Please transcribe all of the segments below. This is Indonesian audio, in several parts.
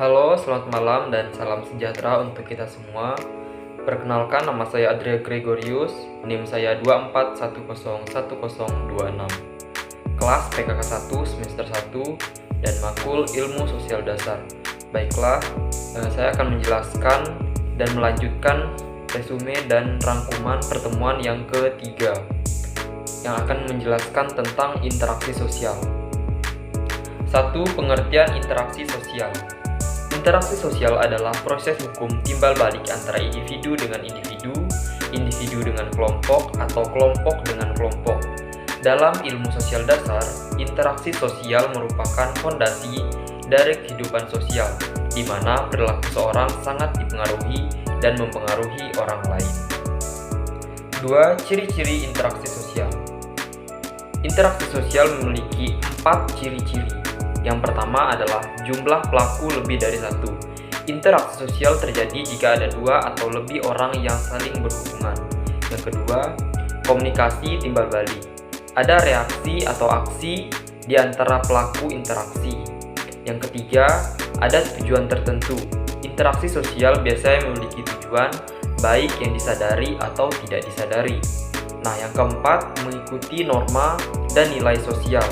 Halo, selamat malam dan salam sejahtera untuk kita semua. Perkenalkan, nama saya Adria Gregorius, NIM saya 24101026. Kelas PKK 1 semester 1 dan Makul Ilmu Sosial Dasar. Baiklah, saya akan menjelaskan dan melanjutkan resume dan rangkuman pertemuan yang ketiga yang akan menjelaskan tentang interaksi sosial. 1. Pengertian interaksi sosial. Interaksi sosial adalah proses hukum timbal balik antara individu dengan individu, individu dengan kelompok, atau kelompok dengan kelompok. Dalam ilmu sosial dasar, interaksi sosial merupakan fondasi dari kehidupan sosial, di mana perilaku seorang sangat dipengaruhi dan mempengaruhi orang lain. 2. Ciri-ciri interaksi sosial. Interaksi sosial memiliki 4 ciri-ciri. Yang pertama adalah jumlah pelaku lebih dari satu. Interaksi sosial terjadi jika ada 2 atau lebih orang yang saling berhubungan. Yang kedua, komunikasi timbal balik. Ada reaksi atau aksi di antara pelaku interaksi. Yang ketiga, ada tujuan tertentu. Interaksi sosial biasanya memiliki tujuan, baik yang disadari atau tidak disadari. Nah, yang keempat, mengikuti norma dan nilai sosial.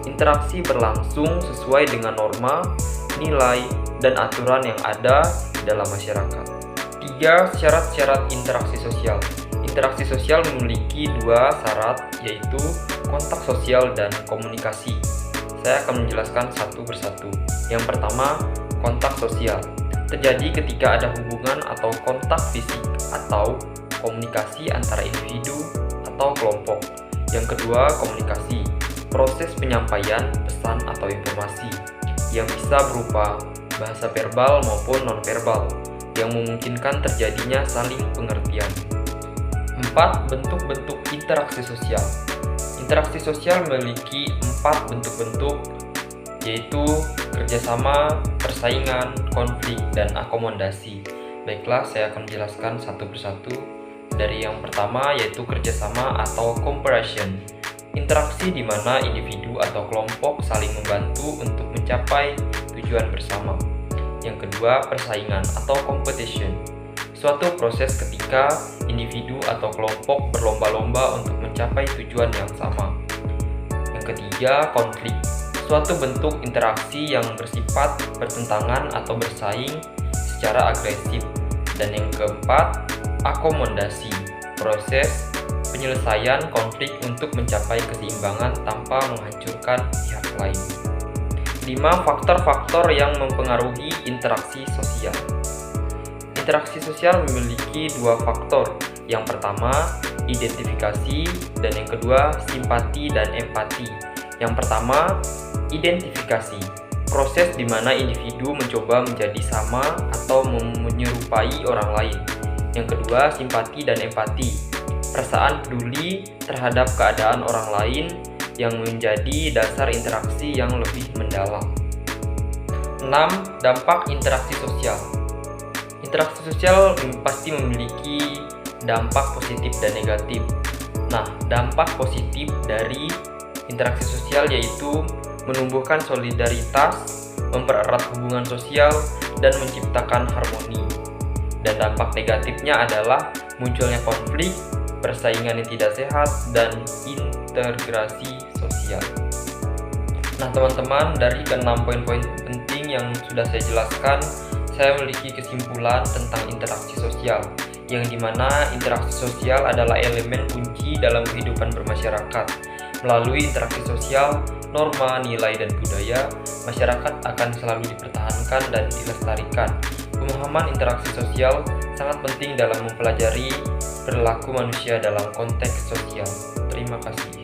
Interaksi berlangsung sesuai dengan norma, nilai, dan aturan yang ada dalam masyarakat. 3. Syarat-syarat interaksi sosial. Interaksi sosial memiliki 2 syarat, yaitu kontak sosial dan komunikasi. Saya akan menjelaskan satu persatu. Yang pertama, kontak sosial. Terjadi ketika ada hubungan atau kontak fisik atau komunikasi antara individu atau kelompok. Yang kedua, komunikasi. Proses penyampaian pesan atau informasi yang bisa berupa bahasa verbal maupun nonverbal yang memungkinkan terjadinya saling pengertian. 4. Bentuk-bentuk interaksi sosial. Interaksi sosial memiliki 4 bentuk-bentuk, yaitu kerjasama, persaingan, konflik, dan akomodasi. Baiklah, saya akan menjelaskan satu persatu. Dari yang pertama yaitu kerjasama atau cooperation. Interaksi di mana individu atau kelompok saling membantu untuk mencapai tujuan bersama. Yang kedua, persaingan atau competition. Suatu proses ketika individu atau kelompok berlomba-lomba untuk mencapai tujuan yang sama. Yang ketiga, konflik. Suatu bentuk interaksi yang bersifat bertentangan atau bersaing secara agresif. Dan yang keempat, akomodasi. Proses penyelesaian konflik untuk mencapai keseimbangan tanpa menghancurkan pihak lain. 5. Faktor-faktor yang mempengaruhi interaksi sosial. Interaksi sosial memiliki 2 faktor. Yang pertama, identifikasi, dan yang kedua, simpati dan empati. Yang pertama, identifikasi. Proses di mana individu mencoba menjadi sama atau menyerupai orang lain. Yang kedua, simpati dan empati. Perasaan peduli terhadap keadaan orang lain yang menjadi dasar interaksi yang lebih mendalam. 6. Dampak interaksi sosial. Interaksi sosial pasti memiliki dampak positif dan negatif. Nah, dampak positif dari interaksi sosial yaitu menumbuhkan solidaritas, mempererat hubungan sosial, dan menciptakan harmoni. Dan dampak negatifnya adalah munculnya konflik, persaingan yang tidak sehat, dan integrasi sosial. Nah teman-teman, dari ke-6 poin-poin penting yang sudah saya jelaskan, saya memiliki kesimpulan tentang interaksi sosial, yang dimana interaksi sosial adalah elemen kunci dalam kehidupan bermasyarakat. Melalui interaksi sosial, norma, nilai, dan budaya, masyarakat akan selalu dipertahankan dan dilestarikan. Pemahaman interaksi sosial sangat penting dalam mempelajari perilaku manusia dalam konteks sosial. Terima kasih.